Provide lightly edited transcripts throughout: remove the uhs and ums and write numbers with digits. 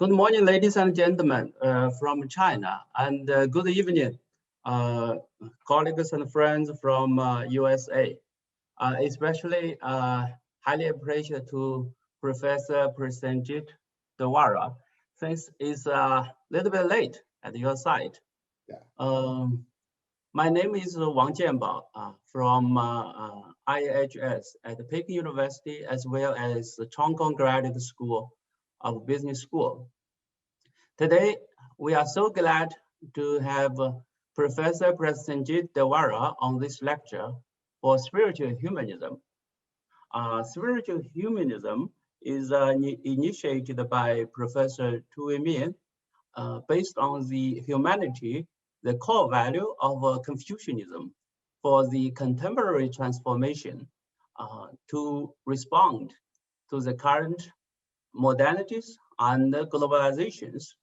Good morning, ladies and gentlemen from China, and good evening, colleagues and friends from USA. Especially highly appreciate to Professor Prasenjit Dewara, since it's a little bit late at your side. Yeah. My name is Wang Jianbao from IHS at Peking University, as well as the Hong Kong Graduate School of Business School. Today, we are so glad to have Professor Prasenjit Dewara on this lecture for spiritual humanism. Spiritual humanism is initiated by Professor Tu Min based on the humanity, the core value of Confucianism for the contemporary transformation to respond to the current modernities and globalizations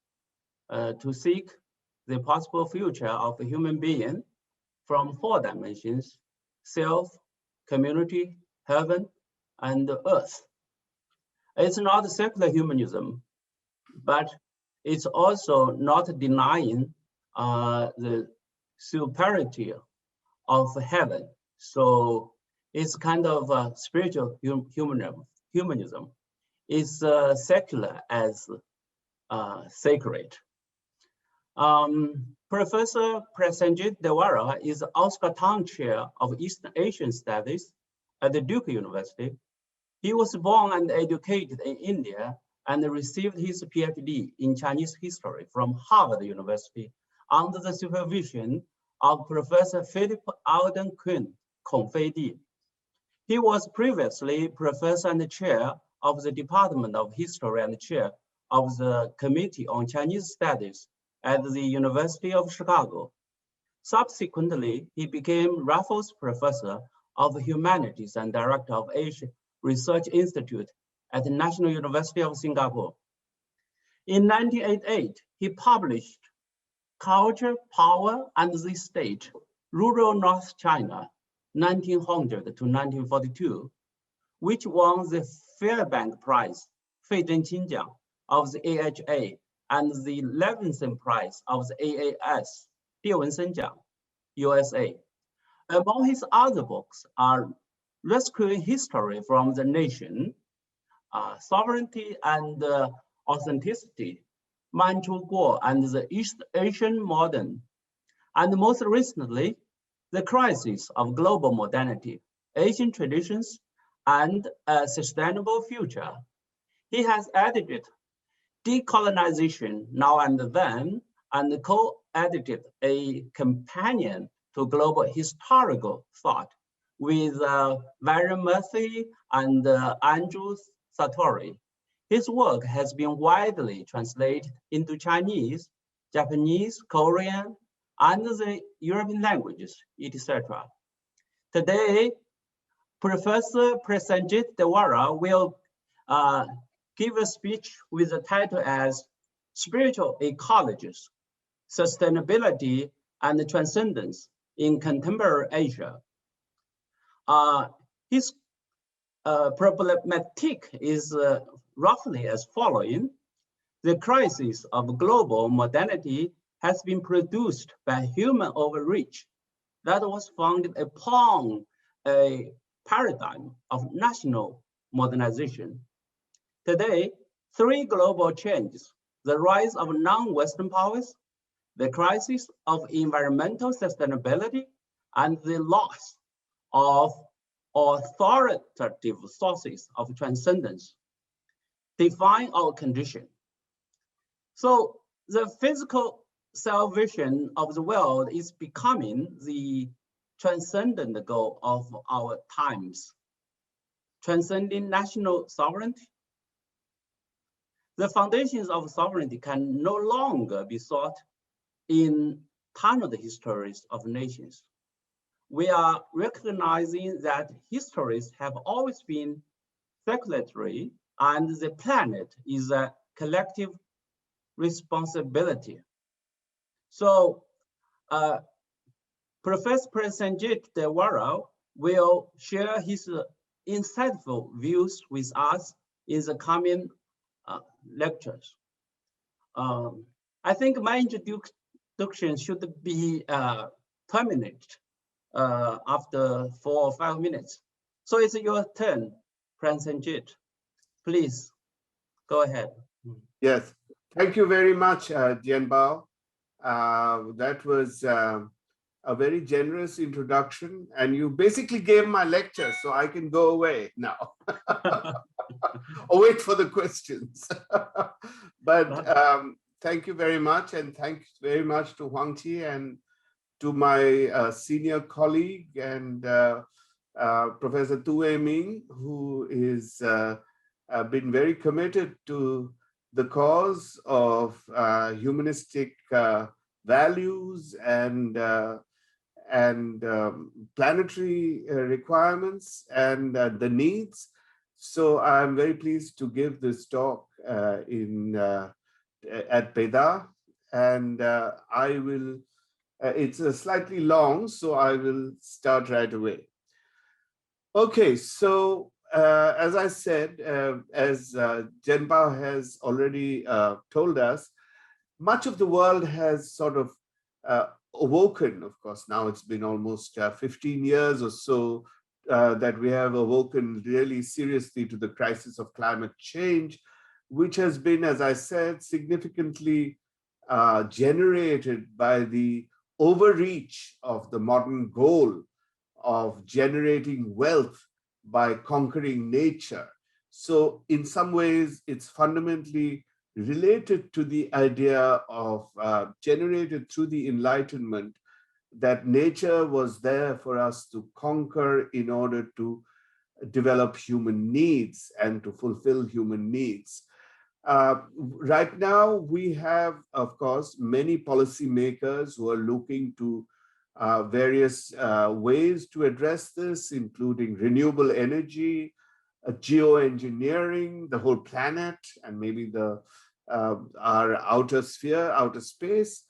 to seek the possible future of a human being from 4 dimensions: self, community, heaven, and earth. It's not secular humanism, but it's also not denying the superiority of heaven. So it's kind of a spiritual humanism. It's secular as sacred. Professor Prasenjit Dewara is Oscar Tang Chair of East Asian Studies at the Duke University. He was born and educated in India and received his PhD in Chinese history from Harvard University under the supervision of Professor Philip Alden Quinn Kongfei. He was previously professor and chair of the Department of History and chair of the Committee on Chinese Studies at the University of Chicago. Subsequently, he became Raffles Professor of Humanities and Director of Asia Research Institute at the National University of Singapore. In 1988, he published Culture, Power, and the State, Rural North China, 1900 to 1942, which won the Fairbank Prize, 费正清奖 of the AHA, and the Levinson Prize of the AAS, 叶文森奖 USA. Among his other books are Rescuing History from the Nation, Sovereignty and Authenticity, 慢出国 and the East Asian Modern, and most recently, The Crisis of Global Modernity, Asian Traditions and a Sustainable Future. He has edited Decolonization Now and Then and co-edited a companion to global historical thought with Varun Murthy and Andrew Satori. His work has been widely translated into Chinese, Japanese, Korean, and the European languages, etc. Today, Professor Prasenjit Dewara will give a speech with the title as Spiritual Ecologies, Sustainability and Transcendence in Contemporary Asia. His problematic is roughly as following. The crisis of global modernity has been produced by human overreach that was founded upon a paradigm of national modernization. Today, 3 global changes: the rise of non-Western powers, the crisis of environmental sustainability, and the loss of authoritative sources of transcendence define our condition. So the physical salvation of the world is becoming the transcendent goal of our times, transcending national sovereignty. The foundations of sovereignty can no longer be sought in tunneled histories of nations. We are recognizing that histories have always been circulatory and the planet is a collective responsibility. So Professor Prasenjit Dewara will share his insightful views with us in the coming lectures. I think my introduction should be terminated after 4 or 5 minutes. So it's your turn, Pransenjit. Please go ahead. Yes, thank you very much, Jianbao. That was a very generous introduction, and you basically gave my lecture, so I can go away now. Or wait for the questions. But thank you very much, and thanks very much to Huang Qi and to my senior colleague and Professor Tu Ming, who is been very committed to the cause of humanistic values and planetary requirements and the needs. So I'm very pleased to give this talk at Beda, and I will. It's slightly long, so I will start right away. Okay, so as I said, as Jianbao has already told us, much of the world has sort of awoken. Of course, now it's been almost 15 years or so that we have awoken really seriously to the crisis of climate change, which has been, as I said, significantly generated by the overreach of the modern goal of generating wealth by conquering nature. So in some ways, it's fundamentally related to the idea of generated through the Enlightenment, that nature was there for us to conquer in order to develop human needs and to fulfill human needs. Right now, we have, of course, many policymakers who are looking to various ways to address this, including renewable energy, geoengineering, the whole planet, and maybe our outer sphere, outer space,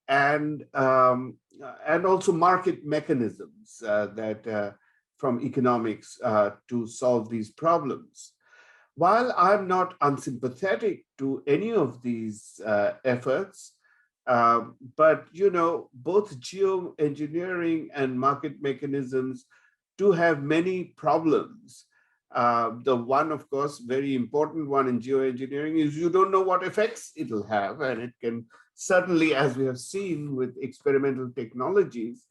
and also market mechanisms that from economics to solve these problems. While I'm not unsympathetic to any of these efforts, but both geoengineering and market mechanisms do have many problems. The one, of course, very important one in geoengineering is you don't know what effects it'll have, and it can certainly, as we have seen with experimental technologies,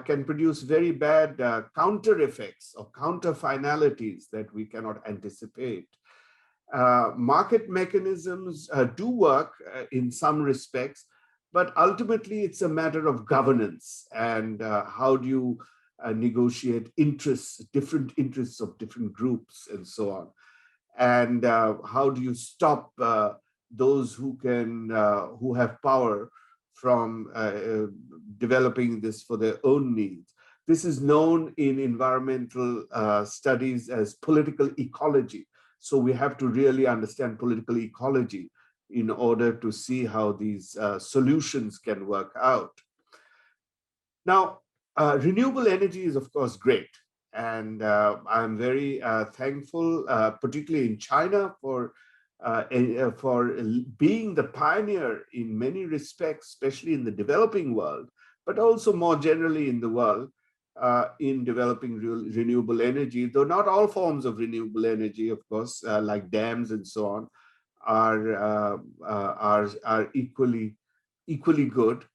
can produce very bad counter effects or counter finalities that we cannot anticipate. Market mechanisms do work in some respects, but ultimately it's a matter of governance and how do you negotiate interests, different interests of different groups and so on. And how do you stop those who have power from developing this for their own needs. This is known in environmental studies as political ecology. So we have to really understand political ecology in order to see how these solutions can work out. Now, renewable energy is, of course, great. And I'm very thankful, particularly in China, for being the pioneer in many respects, especially in the developing world, but also more generally in the world, in developing renewable energy, though not all forms of renewable energy, of course, like dams and so on, are equally good.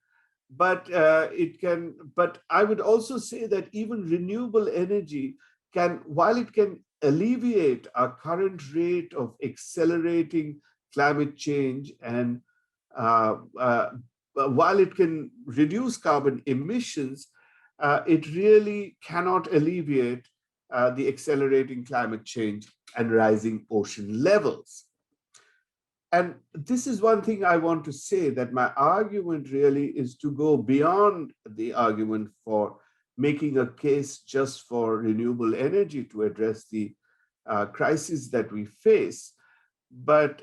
But But I would also say that even renewable energy can, while it can alleviate our current rate of accelerating climate change, and while it can reduce carbon emissions, it really cannot alleviate the accelerating climate change and rising ocean levels. And this is one thing I want to say, that my argument really is to go beyond the argument for making a case just for renewable energy to address the crisis that we face. But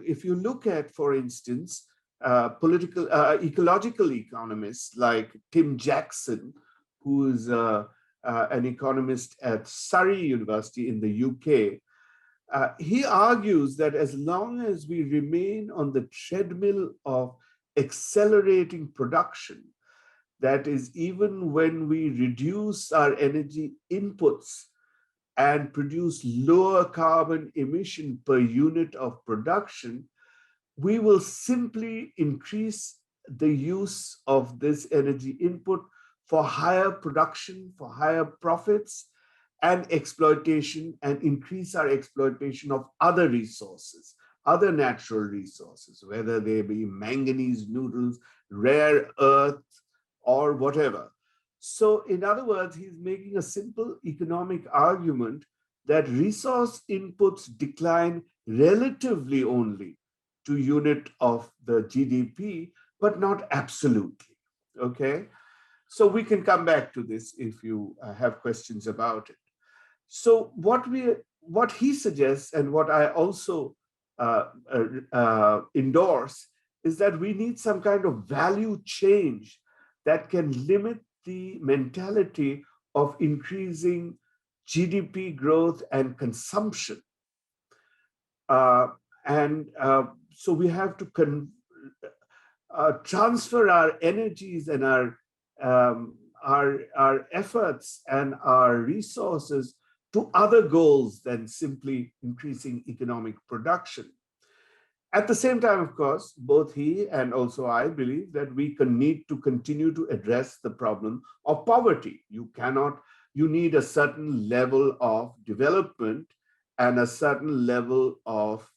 if you look at, for instance, ecological economists like Tim Jackson, who is an economist at Surrey University in the UK, He argues that as long as we remain on the treadmill of accelerating production, that is, even when we reduce our energy inputs and produce lower carbon emission per unit of production, we will simply increase the use of this energy input for higher production, for higher profits and exploitation, and increase our exploitation of other resources, other natural resources, whether they be manganese noodles, rare earth, or whatever. So in other words, he's making a simple economic argument that resource inputs decline relatively only to unit of the GDP, but not absolutely, okay? So we can come back to this if you have questions about it. So what he suggests, and what I also endorse, is that we need some kind of value change that can limit the mentality of increasing GDP growth and consumption. So we have to transfer our energies and our efforts and our resources to other goals than simply increasing economic production. At the same time, of course, both he and also I believe that we need to continue to address the problem of poverty. You need a certain level of development and a certain level of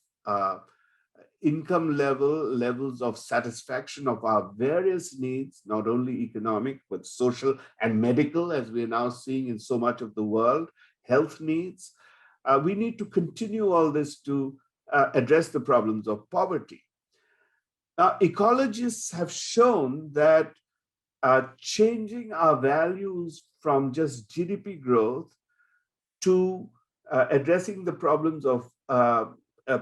income levels of satisfaction of our various needs, not only economic, but social and medical, as we're now seeing in so much of the world, health needs. We need to continue all this to address the problems of poverty. Now, ecologists have shown that changing our values from just GDP growth to addressing the problems of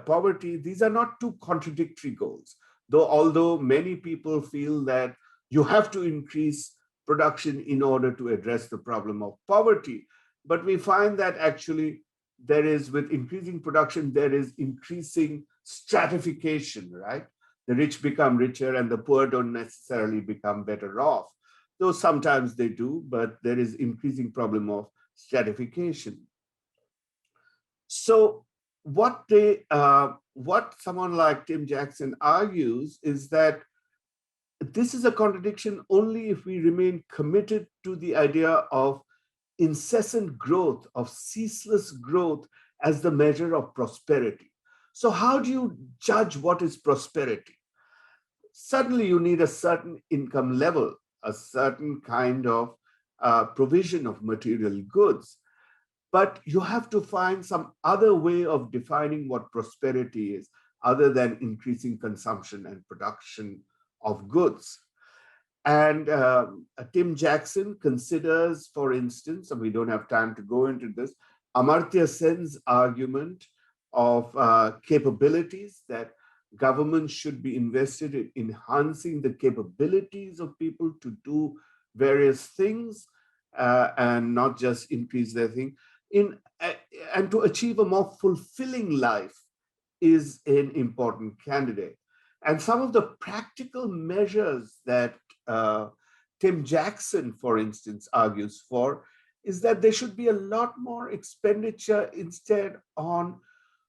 poverty, these are not two contradictory goals. Although many people feel that you have to increase production in order to address the problem of poverty, but we find that actually there is, with increasing production, there is increasing stratification, right? The rich become richer and the poor don't necessarily become better off, though sometimes they do, but there is increasing problem of stratification. So what someone like Tim Jackson argues is that this is a contradiction only if we remain committed to the idea of incessant growth, of ceaseless growth as the measure of prosperity. So how do you judge what is prosperity? Certainly you need a certain income level, a certain kind of provision of material goods, but you have to find some other way of defining what prosperity is other than increasing consumption and production of goods. And Tim Jackson considers, for instance, and we don't have time to go into this, Amartya Sen's argument of capabilities, that government should be invested in enhancing the capabilities of people to do various things and not just increase their thing. And to achieve a more fulfilling life is an important candidate. And some of the practical measures that Tim Jackson, for instance, argues for is that there should be a lot more expenditure instead on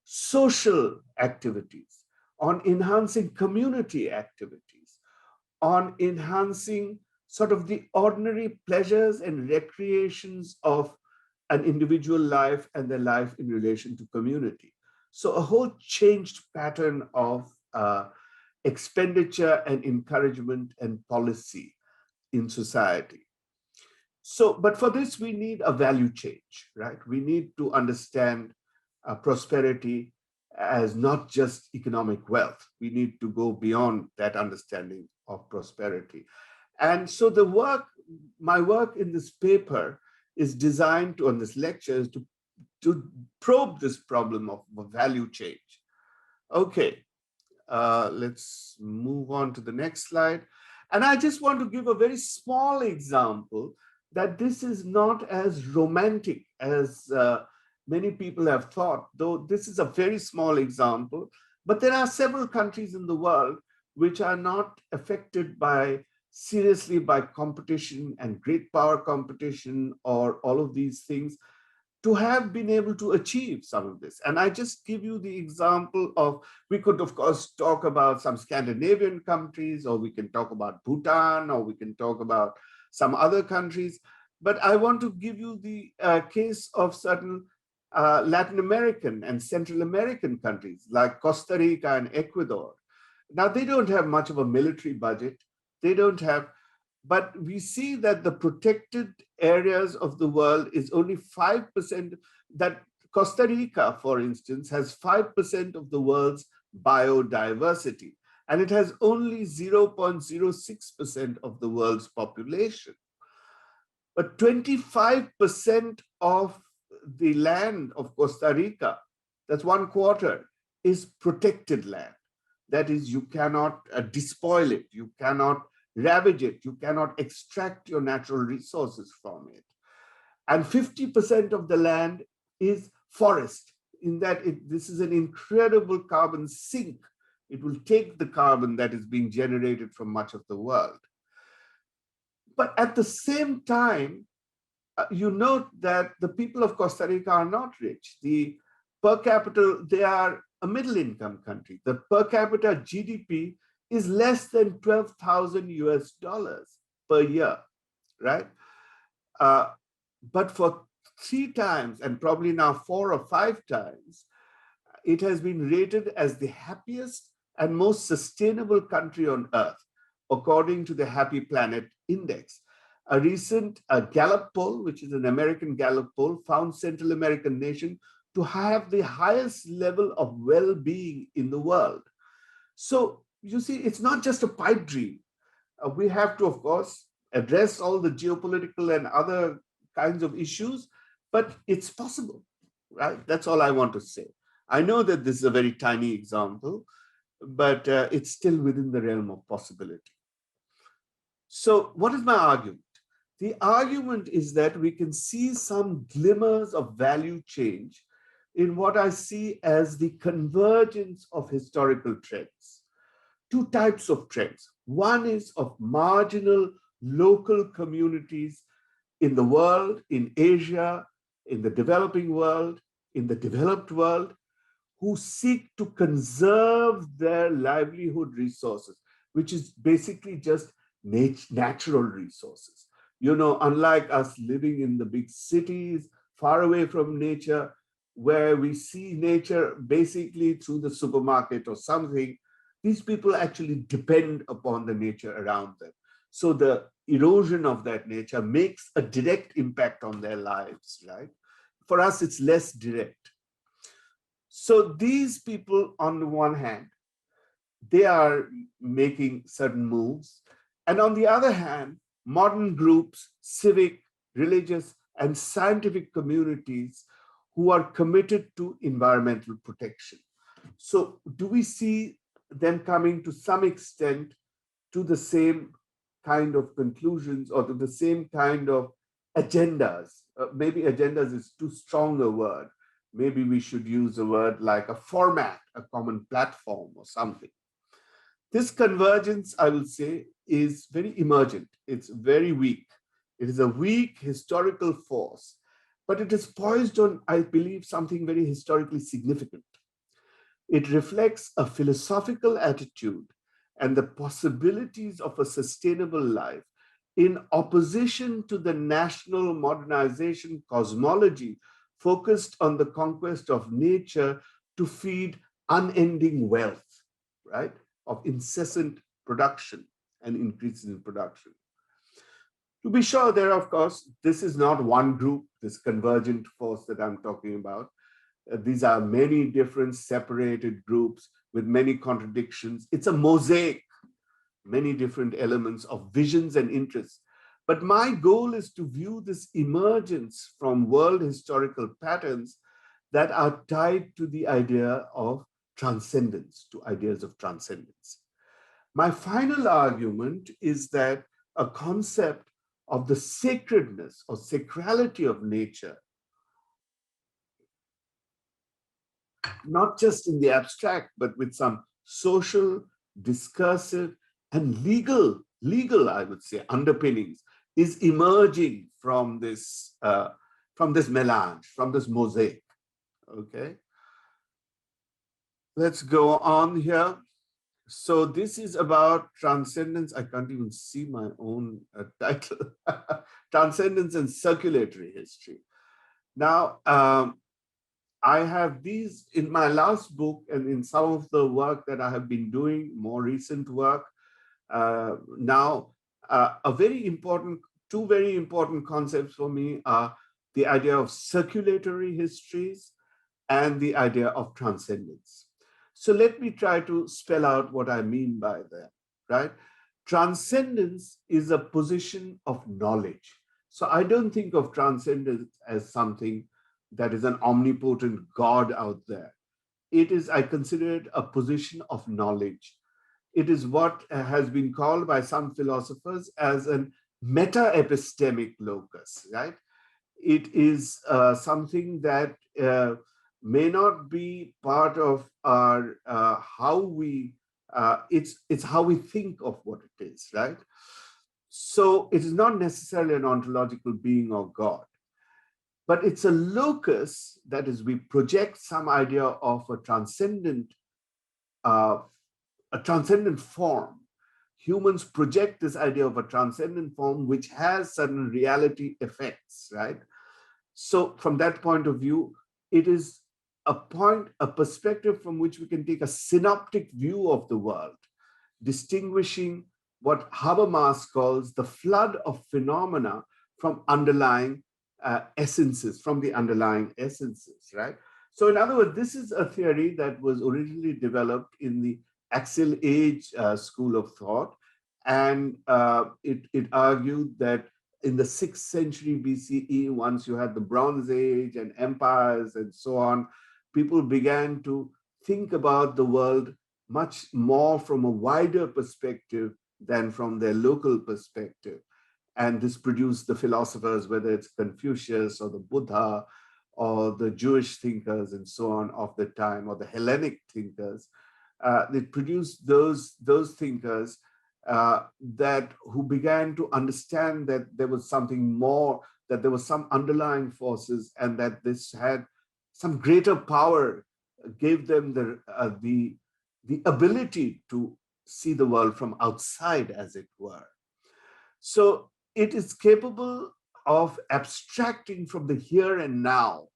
social activities, on enhancing community activities, on enhancing sort of the ordinary pleasures and recreations of an individual life and their life in relation to community. So a whole changed pattern of expenditure and encouragement and policy in society. So, but for this, we need a value change, right? We need to understand prosperity as not just economic wealth. We need to go beyond that understanding of prosperity. And so my work in this paper is designed to, on this lecture, is to probe this problem of value change. Okay, let's move on to the next slide. And I just want to give a very small example that this is not as romantic as many people have thought, though this is a very small example, but there are several countries in the world which are not affected seriously by competition and great power competition or all of these things, to have been able to achieve some of this. And I just give you the example of, we could of course talk about some Scandinavian countries, or we can talk about Bhutan, or we can talk about some other countries, but I want to give you the case of certain Latin American and Central American countries like Costa Rica and Ecuador. Now, they don't have much of a military budget. They don't have, but we see that the protected areas of the world is only 5%, that Costa Rica, for instance, has 5% of the world's biodiversity, and it has only 0.06% of the world's population. But 25% of the land of Costa Rica, that's 1/4, is protected land. That is, you cannot despoil it, you cannot ravage it, you cannot extract your natural resources from it. And 50% of the land is forest, in that this is an incredible carbon sink. It will take the carbon that is being generated from much of the world. But at the same time, you note that the people of Costa Rica are not rich. The per capita, they are a middle income country. The per capita GDP is less than $12,000 per year, right? But for 3 times, and probably now 4 or 5 times, it has been rated as the happiest and most sustainable country on earth, according to the Happy Planet Index. A recent Gallup poll, which is an American Gallup poll, found Central American nation to have the highest level of well-being in the world. So you see, it's not just a pipe dream. We have to, of course, address all the geopolitical and other kinds of issues, but it's possible, right? That's all I want to say. I know that this is a very tiny example, but it's still within the realm of possibility. So what is my argument? The argument is that we can see some glimmers of value change in what I see as the convergence of historical trends. 2 types of trends. One is of marginal local communities in the world, in Asia, in the developing world, in the developed world, who seek to conserve their livelihood resources, which is basically just natural resources. You know, unlike us living in the big cities, far away from nature, where we see nature basically through the supermarket or something, these people actually depend upon the nature around them. So the erosion of that nature makes a direct impact on their lives, right? For us, it's less direct. So these people, on the one hand, they are making certain moves. And on the other hand, modern groups, civic, religious, and scientific communities who are committed to environmental protection. So do we see them coming to some extent to the same kind of conclusions or to the same kind of agendas? Maybe agendas is too strong a word. Maybe we should use a word like a format, a common platform or something. This convergence, I will say, is very emergent. It's very weak. It is a weak historical force, but it is poised on, I believe, something very historically significant. It reflects a philosophical attitude and the possibilities of a sustainable life in opposition to the national modernization cosmology focused on the conquest of nature to feed unending wealth, right? Of incessant production and increases in production. To be sure, there, of course, this is not one group, this convergent force that I'm talking about. These are many different separated groups with many contradictions. It's a mosaic, many different elements of visions and interests. But my goal is to view this emergence from world historical patterns that are tied to the idea of transcendence, to ideas of transcendence. My final argument is that a concept of the sacredness or sacrality of nature not just in the abstract, but with some social, discursive, and legal, I would say, underpinnings, is emerging from this melange, from this mosaic. Okay. Let's go on here. So this is about transcendence. I can't even see my own title. Transcendence and circulatory history. Now, I have these in my last book and in some of the work that I have been doing, more recent work. Now, two very important concepts for me are the idea of circulatory histories and the idea of transcendence. So let me try to spell out what I mean by that, right? Transcendence is a position of knowledge. So I don't think of transcendence as something that is an omnipotent God out there. It is, I consider it a position of knowledge. It is what has been called by some philosophers as an meta-epistemic locus, right? It is something that may not be part of our it's how we think of what it is, right? So it is not necessarily an ontological being or God, but it's a locus, that is, we project some idea of a transcendent form. Humans project this idea of a transcendent form which has certain reality effects, right? So from that point of view, it is a perspective from which we can take a synoptic view of the world, distinguishing what Habermas calls the flood of phenomena from underlying essences, right? So in other words, this is a theory that was originally developed in the Axial Age school of thought. And it argued that in the 6th century BCE, once you had the Bronze Age and empires and so on, people began to think about the world much more from a wider perspective than from their local perspective. And this produced the philosophers, whether it's Confucius or the Buddha or the Jewish thinkers and so on of the time, or the Hellenic thinkers. They produced those thinkers who began to understand that there was something more, that there was some underlying forces, and that this had some greater power, gave them the ability to see the world from outside, as it were. So it is capable of abstracting from the here and now,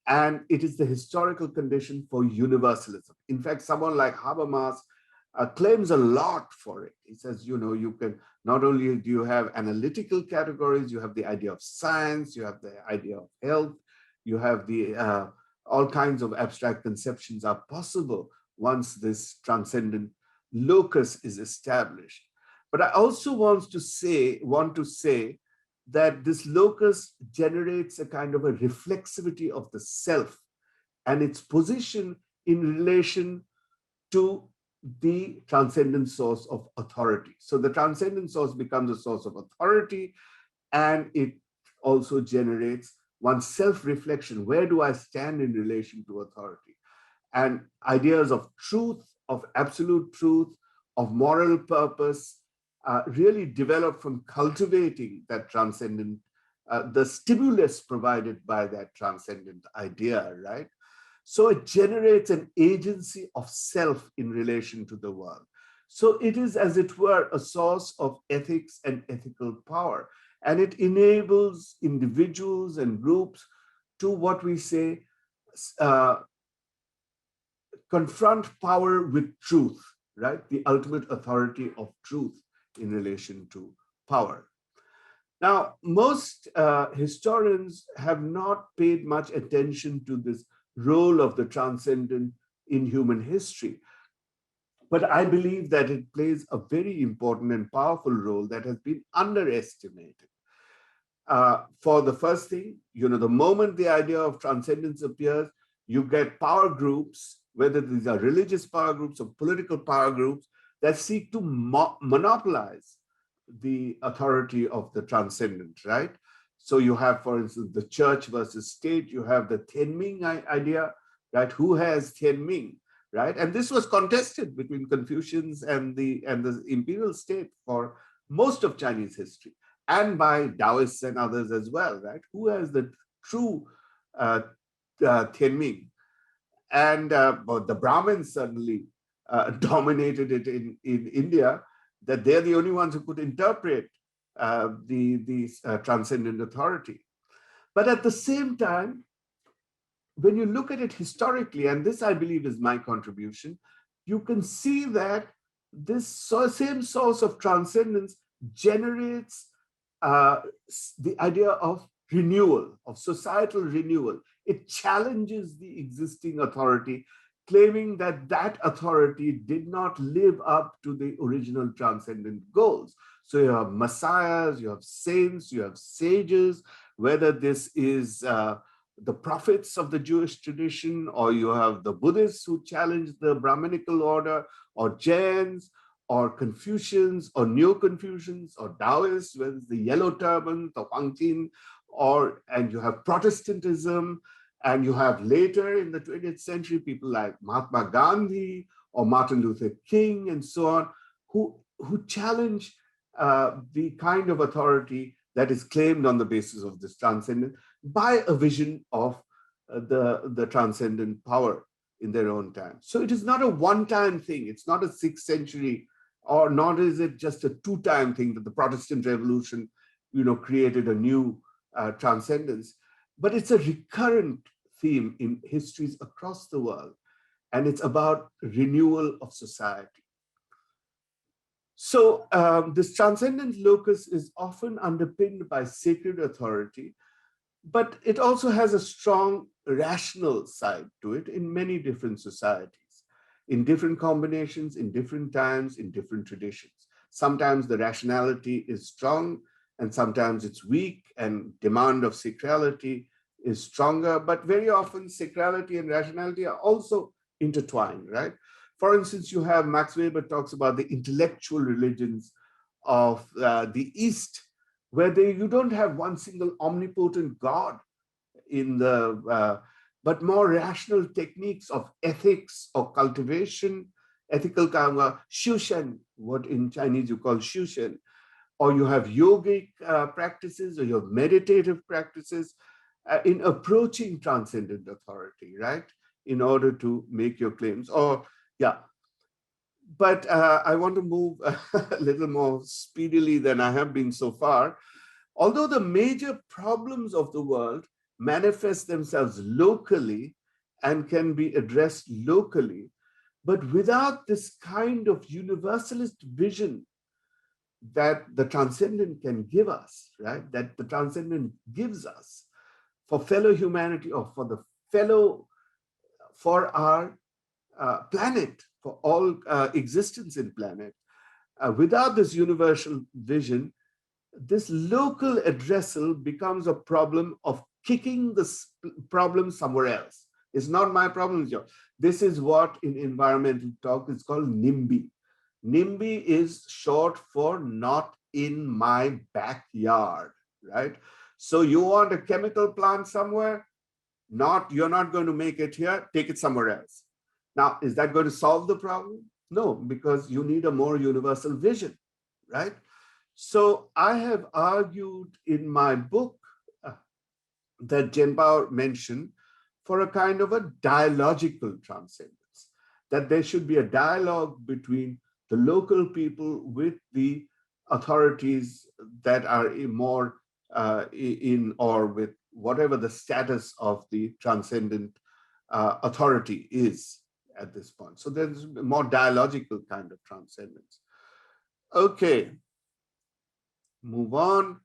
and it is the historical condition for universalism. In fact, someone like Habermas claims a lot for it. He says, you can, not only do you have analytical categories, you have the idea of science, you have the idea of health, you have the all kinds of abstract conceptions are possible once this transcendent locus is established. But I also want to say that this locus generates a kind of a reflexivity of the self and its position in relation to the transcendent source of authority. So the transcendent source becomes a source of authority, and it also generates one's self-reflection. Where do I stand in relation to authority? And ideas of truth, of absolute truth, of moral purpose, really develop from cultivating that transcendent, the stimulus provided by that transcendent idea, right? So it generates an agency of self in relation to the world. So it is, as it were, a source of ethics and ethical power. And it enables individuals and groups to, what we say, confront power with truth, right? The ultimate authority of truth in relation to power. Now, most historians have not paid much attention to this role of the transcendent in human history. But I believe that it plays a very important and powerful role that has been underestimated. For the first thing, the moment the idea of transcendence appears, you get power groups, whether these are religious power groups or political power groups, that seek to monopolize the authority of the transcendent, right? So you have, for instance, the church versus state. You have the Tianming idea, right? Who has Tianming, right? And this was contested between Confucians and the imperial state for most of Chinese history, and by Taoists and others as well, right? Who has the true Tianming? And but the Brahmins certainly dominated it in India, that they're the only ones who could interpret the transcendent authority. But at the same time, when you look at it historically, and this I believe is my contribution, you can see that this same source of transcendence generates the idea of renewal, of societal renewal. It challenges the existing authority, claiming that that authority did not live up to the original transcendent goals. So you have messiahs, you have saints, you have sages, whether this is the prophets of the Jewish tradition, or you have the Buddhists who challenge the Brahminical order, or Jains, or Confucians, or Neo-Confucians, or Taoists, whether it's the yellow turban, the Huangqin, and you have Protestantism, and you have later in the 20th century people like Mahatma Gandhi or Martin Luther King and so on, who challenge the kind of authority that is claimed on the basis of this transcendent by a vision of the transcendent power in their own time. So it is not a one-time thing. It's not a 6th century, or not is it just a 2-time thing that the Protestant Revolution, created a new transcendence. But it's a recurrent theme in histories across the world, and it's about renewal of society. So this transcendent locus is often underpinned by sacred authority, but it also has a strong rational side to it in many different societies, in different combinations, in different times, in different traditions. Sometimes the rationality is strong, and sometimes it's weak, and demand of sacrality is stronger, but very often sacrality and rationality are also intertwined, right? For instance, you have Max Weber talks about the intellectual religions of the East, where you don't have one single omnipotent God but more rational techniques of ethics or cultivation, ethical karma, shushen, what in Chinese you call shushen, or you have yogic practices, or you have meditative practices in approaching transcendent authority, right? In order to make your claims, But I want to move a little more speedily than I have been so far. Although the major problems of the world manifest themselves locally and can be addressed locally, but without this kind of universalist vision that the transcendent can give us, right? That the transcendent gives us for fellow humanity, or for our planet, for all existence in planet. Without this universal vision, this local addressal becomes a problem of kicking the problem somewhere else. It's not my problem, it's yours. This is what in environmental talk is called NIMBY. NIMBY is short for not in my backyard, right? So you want a chemical plant somewhere, you're not going to make it here, take it somewhere else. Now, is that going to solve the problem? No, because you need a more universal vision, right? So I have argued in my book that Zhenbao mentioned for a kind of a dialogical transcendence, that there should be a dialogue between the local people with the authorities that are more in or with whatever the status of the transcendent authority is at this point. So there's a more dialogical kind of transcendence. Okay, move on.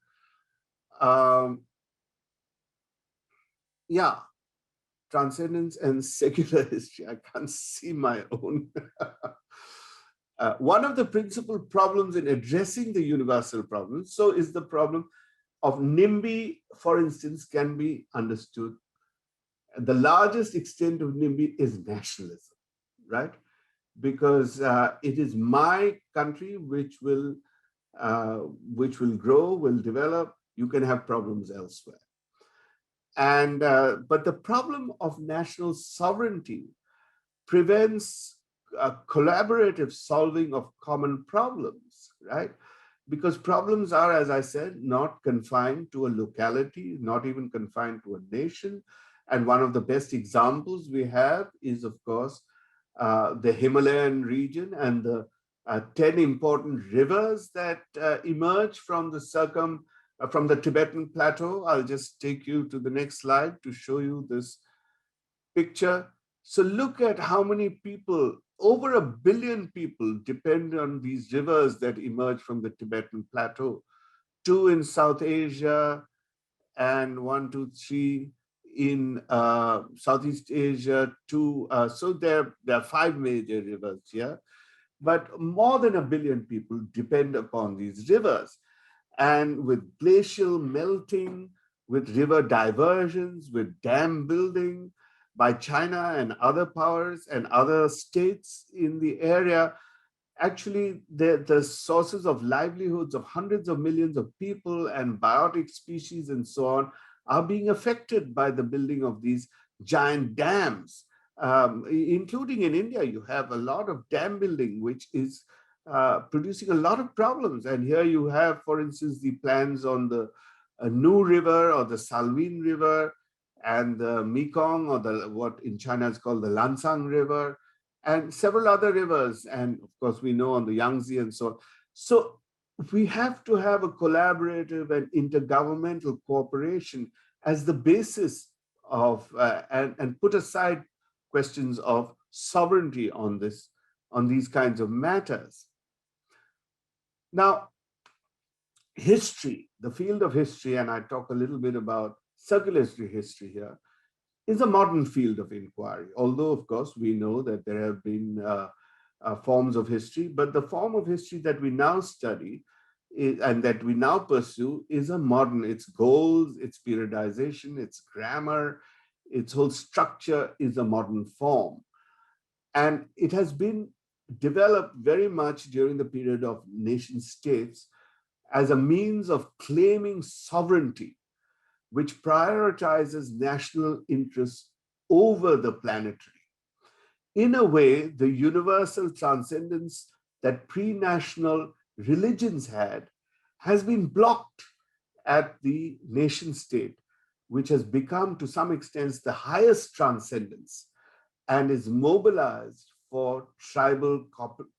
Transcendence and secular history. I can't see my own. One of the principal problems in addressing the universal problem, so is the problem of NIMBY, for instance, can be understood. The largest extent of NIMBY is nationalism, right? Because it is my country which will grow, will develop. You can have problems elsewhere. And but the problem of national sovereignty prevents collaborative solving of common problems, right? Because problems are, as I said, not confined to a locality, not even confined to a nation. And one of the best examples we have is, of course, the Himalayan region and the 10 important rivers that emerge from the Tibetan plateau. I'll just take you to the next slide to show you this picture. So look at how many people, over 1 billion people, depend on these rivers that emerge from the Tibetan plateau. 2 in South Asia, and 1, 2, 3 in Southeast Asia, 2. So there are 5 major rivers here, but more than 1 billion people depend upon these rivers. And with glacial melting, with river diversions, with dam building by China and other powers and other states in the area, actually the sources of livelihoods of hundreds of millions of people and biotic species and so on are being affected by the building of these giant dams. Including in India, you have a lot of dam building, which is producing a lot of problems. And here you have, for instance, the plans on the Nu River or the Salween River, and the Mekong, or what in China is called the Lansang River, and several other rivers. And of course, we know on the Yangtze and so on. So we have to have a collaborative and intergovernmental cooperation as the basis of, and put aside questions of sovereignty on these kinds of matters. Now, history, the field of history, and I talk a little bit about circulatory history here, is a modern field of inquiry. Although, of course, we know that there have been forms of history, but the form of history that we now study and that we now pursue is a modern, its goals, its periodization, its grammar, its whole structure is a modern form. And it has been developed very much during the period of nation states as a means of claiming sovereignty, which prioritizes national interests over the planetary. In a way, the universal transcendence that pre-national religions had has been blocked at the nation state, which has become to some extent the highest transcendence and is mobilized for tribal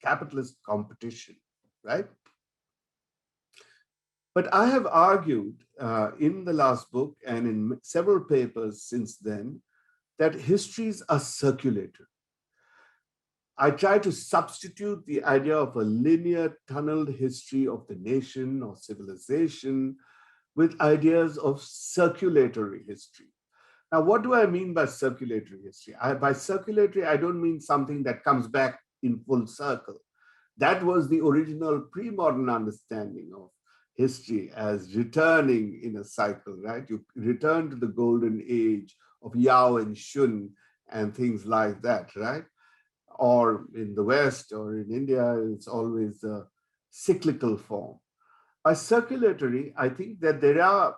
capitalist competition, right? But I have argued in the last book and in several papers since then that histories are circulatory. I try to substitute the idea of a linear tunneled history of the nation or civilization with ideas of circulatory history. Now, what do I mean by circulatory history? By circulatory, I don't mean something that comes back in full circle. That was the original pre-modern understanding of history as returning in a cycle, right? You return to the golden age of Yao and Shun and things like that, right? Or in the West or in India, it's always a cyclical form. By circulatory, I think that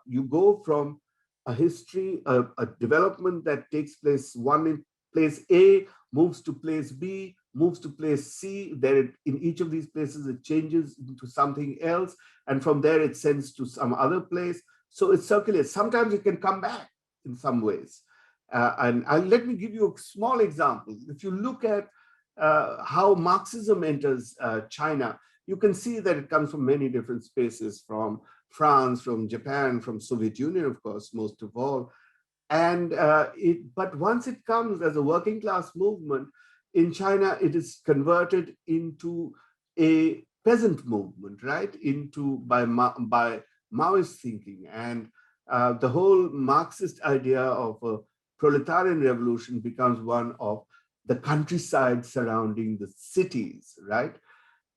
you go from a history, a development that takes place in place A, moves to place B, moves to place C. There, in each of these places, it changes into something else. And from there, it sends to some other place. So it circulates. Sometimes it can come back in some ways. And let me give you a small example. If you look at how Marxism enters China, you can see that it comes from many different spaces, from France, from Japan, from Soviet Union, of course, most of all. And but once it comes as a working class movement, in China, it is converted into a peasant movement, right? By Maoist thinking. And the whole Marxist idea of a proletarian revolution becomes one of the countryside surrounding the cities, right?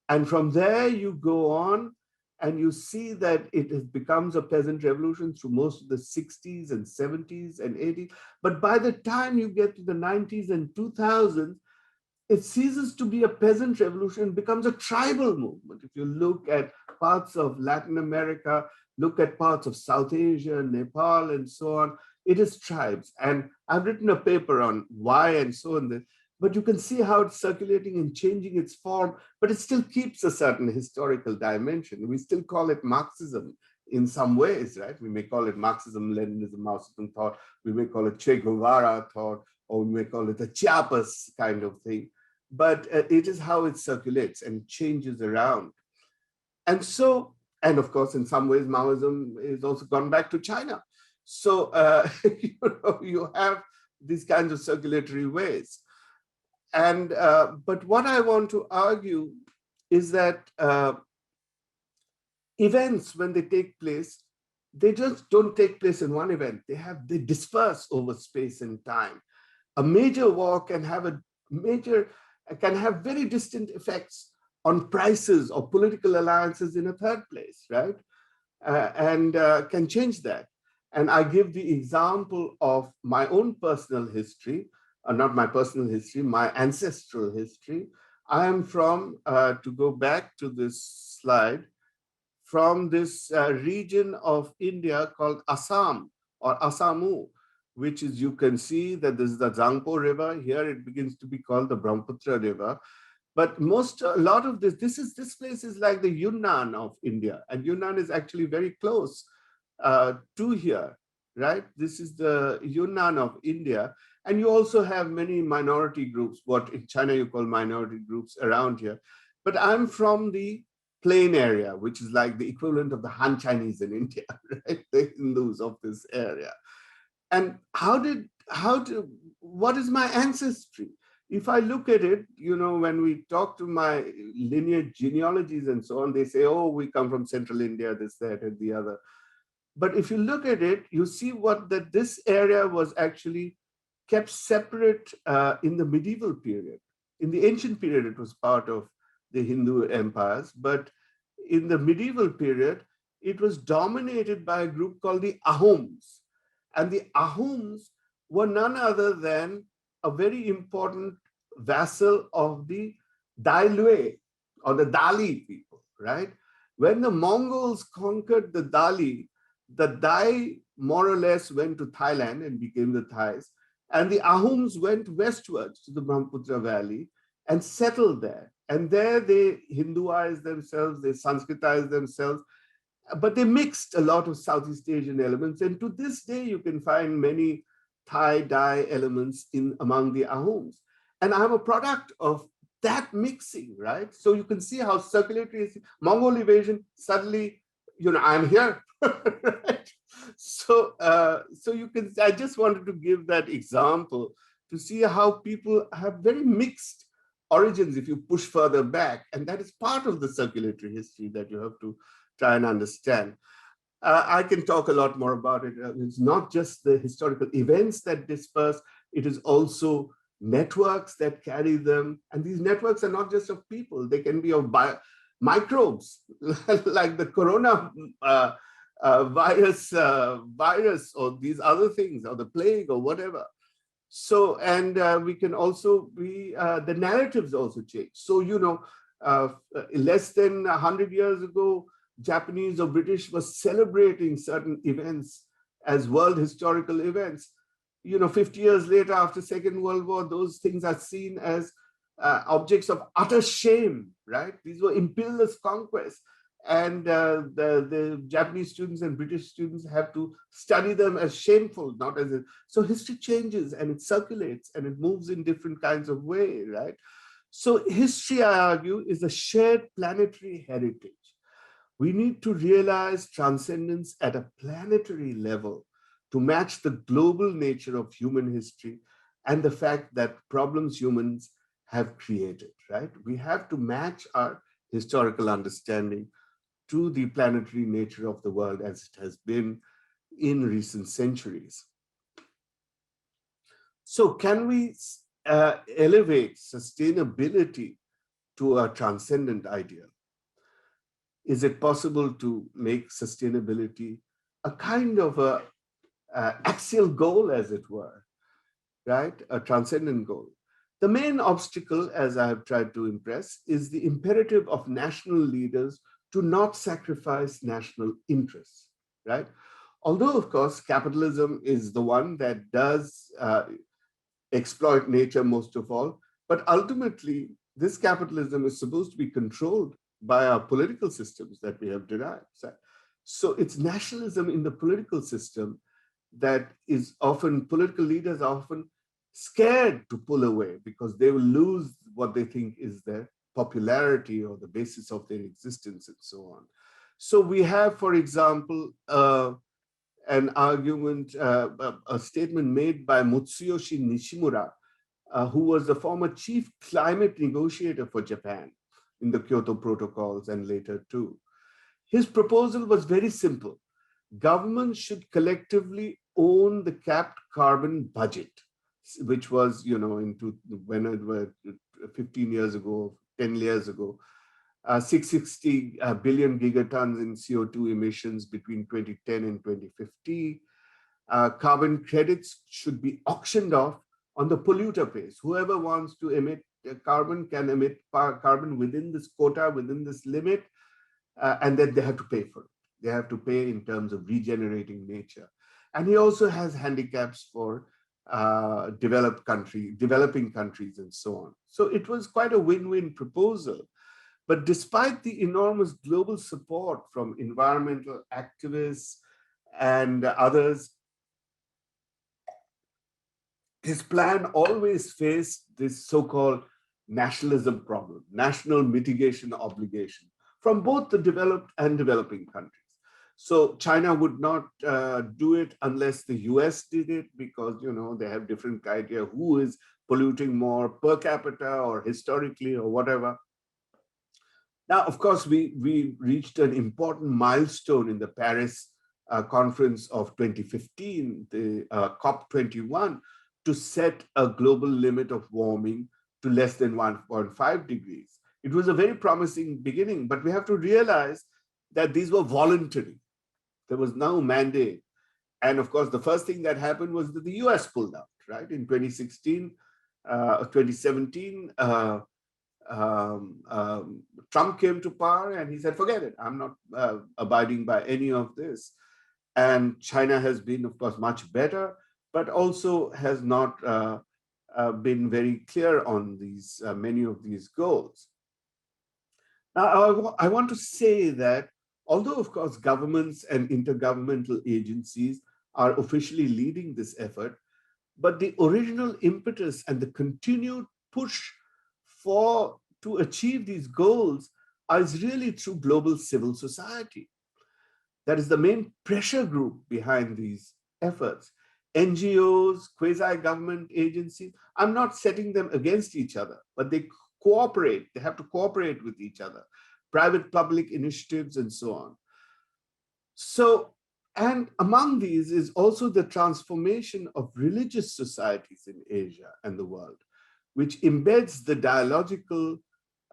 And from there, you go on and you see that it becomes a peasant revolution through most of the 60s and 70s and 80s. But by the time you get to the 90s and 2000s, it ceases to be a peasant revolution and becomes a tribal movement. If you look at parts of Latin America, look at parts of South Asia, Nepal, and so on, it is tribes. And I've written a paper on why and so on, but you can see how it's circulating and changing its form, but it still keeps a certain historical dimension. We still call it Marxism in some ways, right? We may call it Marxism, Leninism, Maoism thought. We may call it Che Guevara thought, or we may call it a Chiapas kind of thing. But it is how it circulates and changes around. And so, and of course, in some ways, Maoism is also gone back to China. So, you have these kinds of circulatory ways. And, but what I want to argue is that events, when they take place, they just don't take place in one event. They disperse over space and time. A major war can have very distant effects on prices or political alliances in a third place, right? And can change that. And I give the example of my own personal history, not my personal history, my ancestral history. I am from, to go back to this slide, from this region of India called Assam or Assamu, which is, you can see that this is the Zangpo River. Here it begins to be called the Brahmaputra River. But a lot of this place is like the Yunnan of India, and Yunnan is actually very close to here, right? This is the Yunnan of India. And you also have many minority groups, what in China you call minority groups around here. But I'm from the plain area, which is like the equivalent of the Han Chinese in India, right? The Hindus of this area. And what is my ancestry? If I look at it, when we talk to my lineage genealogies and so on, they say, oh, we come from central India, this, that, and the other. But if you look at it, you see that this area was actually kept separate in the medieval period. In the ancient period, it was part of the Hindu empires, but in the medieval period, it was dominated by a group called the Ahoms. And the Ahoms were none other than a very important vassal of the Dailue or the Dali people, right? When the Mongols conquered the Dai more or less went to Thailand and became the Thais, and the Ahoms went westwards to the Brahmaputra Valley and settled there. And there they Hinduized themselves, they Sanskritized themselves, but they mixed a lot of Southeast Asian elements. And to this day, you can find many Thai Dai elements among the Ahoms. And I'm a product of that mixing, right? So you can see how circulatory is. Mongol invasion, suddenly, I'm here, right? So, I just wanted to give that example to see how people have very mixed origins if you push further back. And that is part of the circulatory history that you have to try and understand. I can talk a lot more about it. It's not just the historical events that disperse, it is also networks that carry them. And these networks are not just of people, they can be of microbes, like the corona virus or these other things, or the plague or whatever. So, and we can also be, the narratives also change. So, less than 100 years ago, Japanese or British was celebrating certain events as world historical events. 50 years later, after Second World War, those things are seen as objects of utter shame, right? These were imperialist conquests. And the Japanese students and British students have to study them as shameful, not as so history changes and it circulates and it moves in different kinds of way, right? So history, I argue, is a shared planetary heritage. We need to realize transcendence at a planetary level to match the global nature of human history and the fact that problems humans have created, right? We have to match our historical understanding to the planetary nature of the world as it has been in recent centuries. So can we elevate sustainability to a transcendent ideal? Is it possible to make sustainability a kind of a axial goal, as it were, right? A transcendent goal. The main obstacle, as I have tried to impress, is the imperative of national leaders to not sacrifice national interests, right? Although, of course, capitalism is the one that does exploit nature most of all, but ultimately, this capitalism is supposed to be controlled by our political systems that we have derived. So it's nationalism in the political system that is often, political leaders are often scared to pull away because they will lose what they think is their popularity or the basis of their existence and so on. So we have, for example, an argument, a statement made by Mutsuyoshi Nishimura, who was the former chief climate negotiator for Japan in the Kyoto Protocols and later too. His proposal was very simple. Governments should collectively own the capped carbon budget, which was, when it was 15 years ago, 10 years ago, 660 billion gigatons in CO2 emissions between 2010 and 2050. Carbon credits should be auctioned off on the polluter pays. Whoever wants to emit carbon can emit carbon within this quota, within this limit, and then they have to pay for it. They have to pay in terms of regenerating nature. And he also has handicaps for developing countries and so on. So it was quite a win-win proposal. But despite the enormous global support from environmental activists and others, his plan always faced this so-called nationalism problem, national mitigation obligation from both the developed and developing countries. So China would not do it unless the US did it because, they have different criteria, who is polluting more per capita or historically or whatever. Now, of course, we reached an important milestone in the Paris conference of 2015, the COP21, to set a global limit of warming to less than 1.5 degrees. It was a very promising beginning, but we have to realize that these were voluntary. There was no mandate. And of course, the first thing that happened was that the US pulled out, right? In 2017, Trump came to power and he said, forget it, I'm not abiding by any of this. And China has been, of course, much better, but also has not been very clear on these many of these goals. Now, I want to say that although, of course, governments and intergovernmental agencies are officially leading this effort, but the original impetus and the continued push to achieve these goals is really through global civil society. That is the main pressure group behind these efforts. NGOs, quasi-government agencies, I'm not setting them against each other, but they cooperate. They have to cooperate with each other. Private-public initiatives and so on. So, and among these is also the transformation of religious societies in Asia and the world, which embeds the dialogical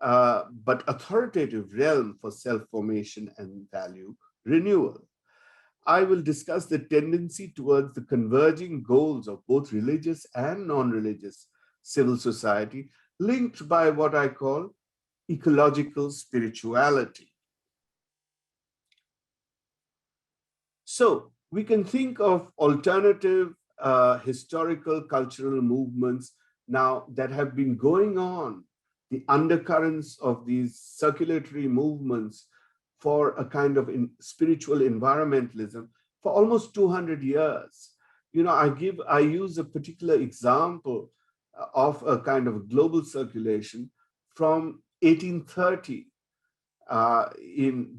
but authoritative realm for self-formation and value renewal. I will discuss the tendency towards the converging goals of both religious and non-religious civil society, linked by what I call ecological spirituality. So we can think of alternative historical cultural movements now that have been going on, the undercurrents of these circulatory movements for a kind of spiritual environmentalism for almost 200 years. I use a particular example of a kind of global circulation from 1830.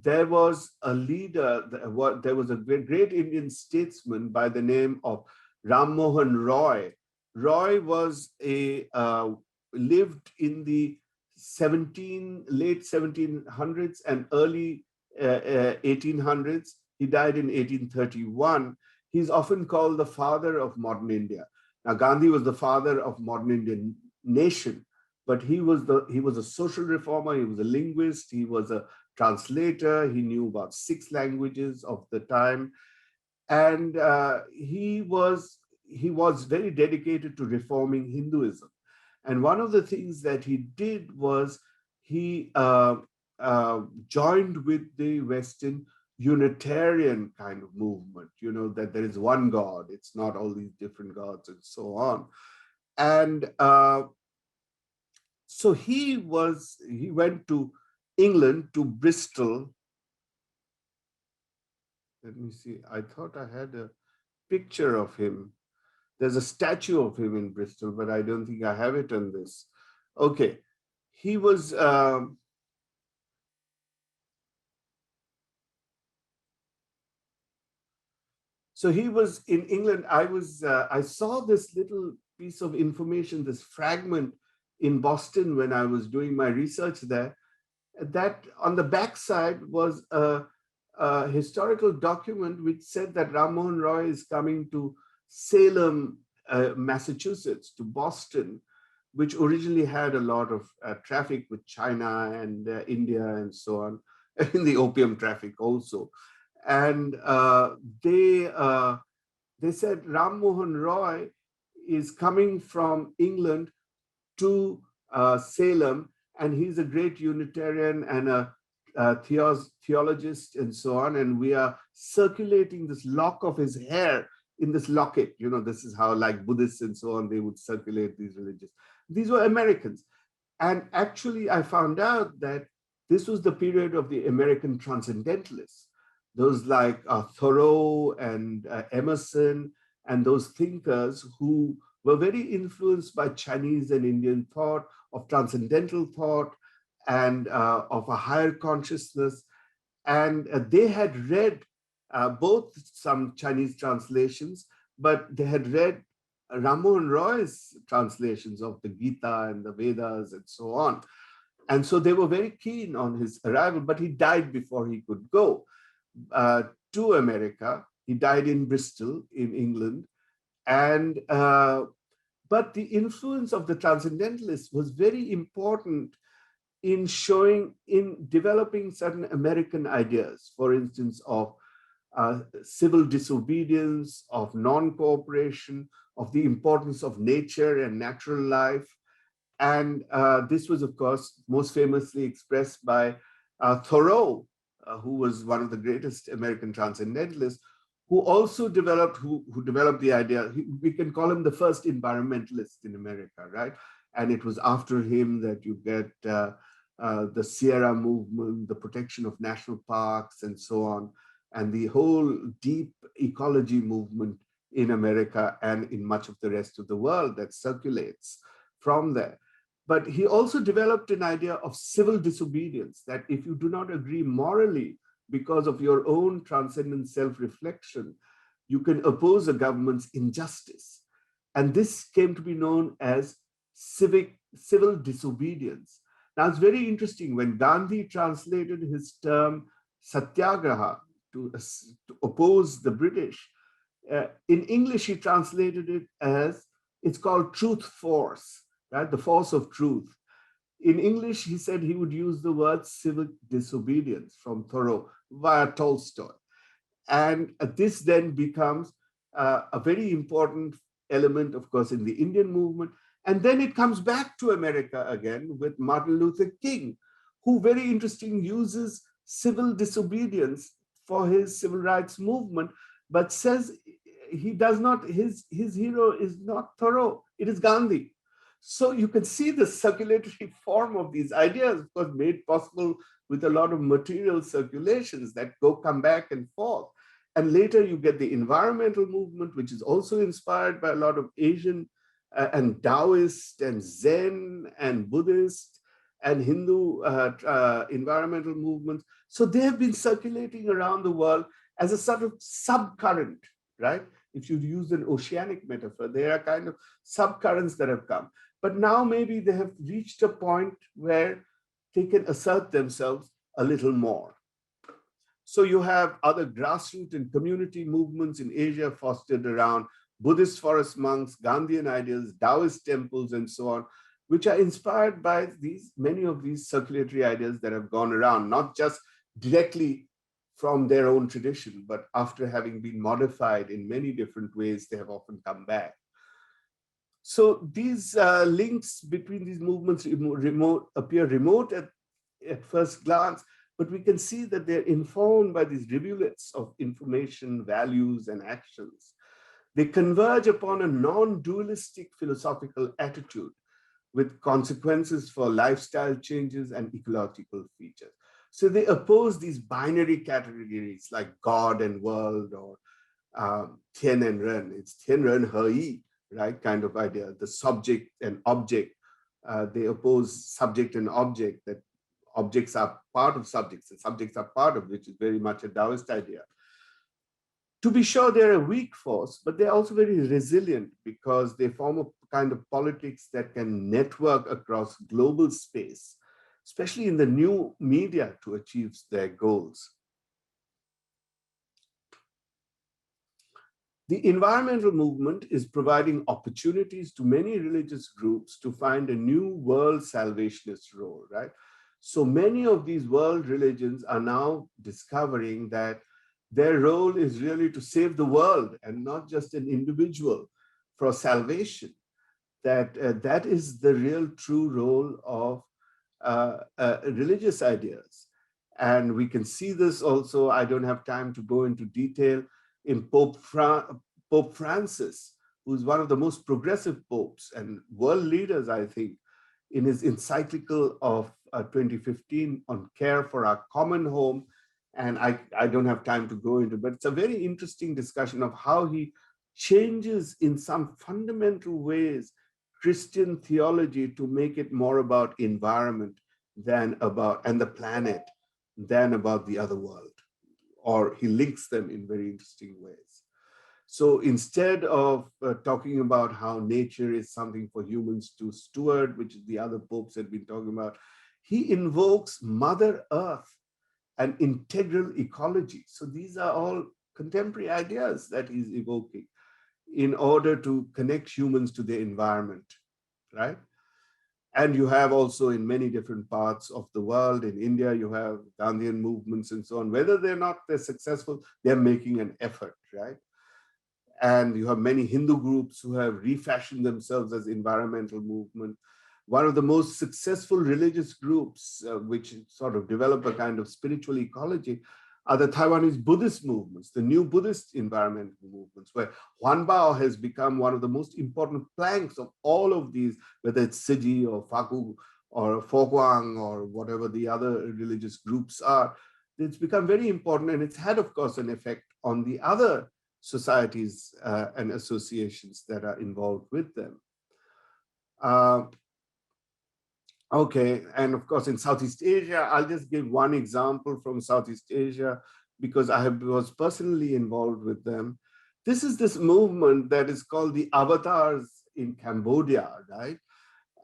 There was a leader, there was a great Indian statesman by the name of Ram Mohan Roy. Roy was lived in the late 1700s and early 1800s. He died in 1831. He's often called the father of modern India. Now, Gandhi was the father of modern Indian nation, but he was a social reformer. He was a linguist. He was a translator. He knew about 6 languages of the time, and he was very dedicated to reforming Hinduism. And one of the things that he did was he joined with the Western Unitarian kind of movement, that there is one God, it's not all these different gods and so on. And so he went to England, to Bristol. Let me see, I thought I had a picture of him. There's a statue of him in Bristol, but I don't think I have it on this. Okay, he was, so he was in England. I saw this little piece of information, this fragment in Boston when I was doing my research there, that on the backside was a historical document which said that Ram Mohan Roy is coming to Salem, Massachusetts, to Boston, which originally had a lot of traffic with China and India and so on, in the opium traffic also. And they said Ram Mohan Roy is coming from England to Salem, and he's a great Unitarian and a theologist and so on. And we are circulating this lock of his hair in this locket. This is how, like Buddhists and so on, they would circulate these religions. These were Americans. And actually, I found out that this was the period of the American transcendentalists. Those like Thoreau and Emerson and those thinkers who were very influenced by Chinese and Indian thought, of transcendental thought, and of a higher consciousness. And they had read both some Chinese translations, but they had read Ram Mohan Roy's translations of the Gita and the Vedas and so on. And so they were very keen on his arrival, but he died before he could go to America. He died in Bristol in England. And but the influence of the transcendentalists was very important in developing certain American ideas, for instance, of civil disobedience, of non-cooperation, of the importance of nature and natural life. And this was, of course, most famously expressed by Thoreau, who was one of the greatest American transcendentalists, who also developed the idea. We can call him the first environmentalist in America, right? And it was after him that you get the Sierra movement, the protection of national parks and so on, and the whole deep ecology movement in America and in much of the rest of the world that circulates from there. But he also developed an idea of civil disobedience, that if you do not agree morally because of your own transcendent self-reflection, you can oppose a government's injustice. And this came to be known as civil disobedience. Now, it's very interesting when Gandhi translated his term satyagraha to oppose the British. In English, he translated it as, it's called truth force, right? The force of truth. In English, he said he would use the word civil disobedience from Thoreau via Tolstoy. And this then becomes a very important element, of course, in the Indian movement. And then it comes back to America again with Martin Luther King, who, very interesting, uses civil disobedience for his civil rights movement, but says he does not, his hero is not Thoreau, it is Gandhi. So you can see the circulatory form of these ideas, of course, made possible with a lot of material circulations that come back and forth. And later you get the environmental movement, which is also inspired by a lot of Asian and Taoist and Zen and Buddhist and Hindu environmental movements. So they have been circulating around the world as a sort of subcurrent, right? If you use an oceanic metaphor, there are kind of subcurrents that have come. But now maybe they have reached a point where they can assert themselves a little more. So you have other grassroots and community movements in Asia fostered around Buddhist forest monks, Gandhian ideas, Taoist temples, and so on, which are inspired by many of these circulatory ideas that have gone around, not just directly from their own tradition, but after having been modified in many different ways, they have often come back. So these links between these movements appear remote at first glance, but we can see that they're informed by these rivulets of information, values, and actions. They converge upon a non-dualistic philosophical attitude with consequences for lifestyle changes and ecological features. So they oppose these binary categories like God and world, or Tian and Ren. It's Tian Ren He Yi, right, kind of idea, the subject and object. They oppose subject and object, that objects are part of subjects and subjects are part of, which is very much a Taoist idea. To be sure, they're a weak force, but they're also very resilient because they form a kind of politics that can network across global space, especially in the new media, to achieve their goals. The environmental movement is providing opportunities to many religious groups to find a new world salvationist role, right? So many of these world religions are now discovering that their role is really to save the world and not just an individual for salvation. That is the real true role of religious ideas. And we can see this also, I don't have time to go into detail, in Pope Francis, who's one of the most progressive popes and world leaders, I think, in his encyclical of 2015 on care for our common home. And I don't have time to go into, but it's a very interesting discussion of how he changes in some fundamental ways Christian theology to make it more about environment than about, and the planet, than about the other world. Or he links them in very interesting ways. So instead of talking about how nature is something for humans to steward, which the other popes had been talking about, he invokes Mother Earth and integral ecology. So these are all contemporary ideas that he's evoking in order to connect humans to the environment, right? And you have also in many different parts of the world, in India, you have Gandhian movements and so on. Whether they're successful, they're making an effort, right? And you have many Hindu groups who have refashioned themselves as environmental movement. One of the most successful religious groups, which sort of develop a kind of spiritual ecology, are the Taiwanese Buddhist movements, the new Buddhist environmental movements, where Huanbao has become one of the most important planks of all of these, whether it's Siji or Fagu or Foguang or whatever the other religious groups are. It's become very important, and it's had, of course, an effect on the other societies and associations that are involved with them. Okay, and of course in Southeast Asia, I'll just give one example from Southeast Asia because I was personally involved with them. This is this movement that is called the avatars in Cambodia, right?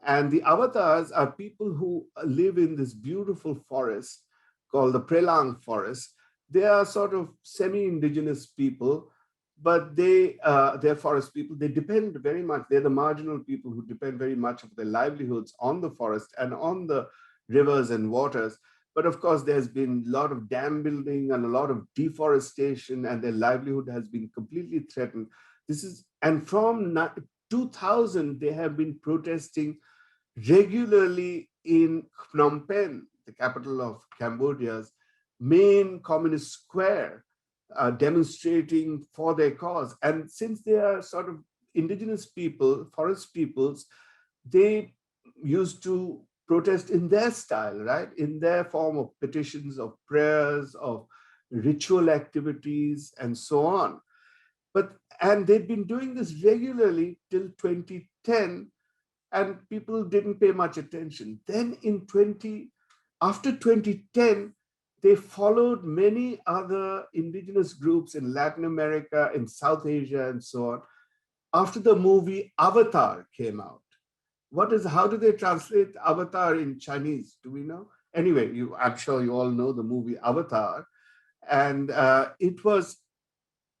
And the avatars are people who live in this beautiful forest called the Prelang forest. They are sort of semi-indigenous people, but they're forest people. They depend very much, they're the marginal people who depend very much of their livelihoods on the forest and on the rivers and waters. But of course, there's been a lot of dam building and a lot of deforestation, and their livelihood has been completely threatened. And from 2000, they have been protesting regularly in Phnom Penh, the capital of Cambodia's main communist square, demonstrating for their cause. And since they are sort of indigenous people, forest peoples, they used to protest in their style, right? In their form of petitions, of prayers, of ritual activities, and so on. And they've been doing this regularly till 2010, and people didn't pay much attention. Then after 2010, they followed many other indigenous groups in Latin America, in South Asia, and so on. After the movie Avatar came out, how do they translate Avatar in Chinese? Do we know? Anyway, I'm sure you all know the movie Avatar, and it was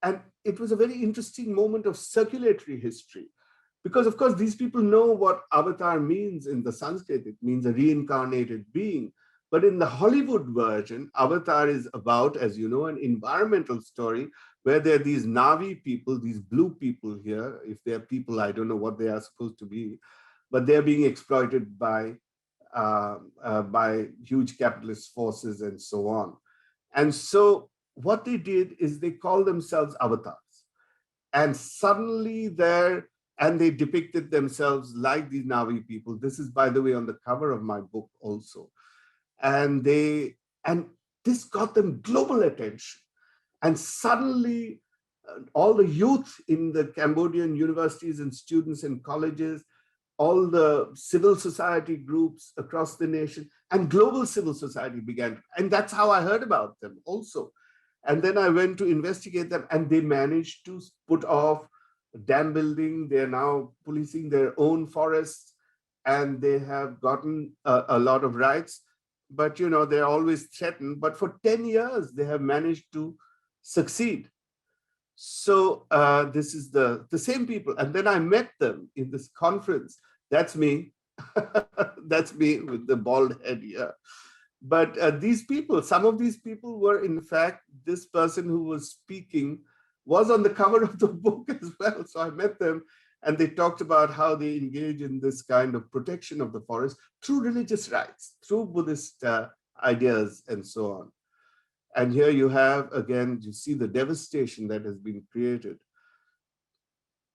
a very interesting moment of circulatory history, because of course these people know what Avatar means in the Sanskrit. It means a reincarnated being. But in the Hollywood version, Avatar is about, as you know, an environmental story where there are these Navi people, these blue people here. If they're people, I don't know what they are supposed to be, but they're being exploited by by huge capitalist forces and so on. And so what they did is they called themselves avatars. And suddenly they depicted themselves like these Navi people. This is, by the way, on the cover of my book also. And this got them global attention. And suddenly all the youth in the Cambodian universities and students and colleges, all the civil society groups across the nation and global civil society began. And that's how I heard about them also. And then I went to investigate them, and they managed to put off dam building. They're now policing their own forests, and they have gotten a lot of rights. But, you know, they're always threatened. But for 10 years, they have managed to succeed. So this is the same people. And then I met them in this conference. That's me. That's me with the bald head here. But these people, some of these people were, in fact, this person who was speaking was on the cover of the book as well. So I met them, and they talked about how they engage in this kind of protection of the forest through religious rites, through Buddhist ideas, and so on. And here you have, again, you see the devastation that has been created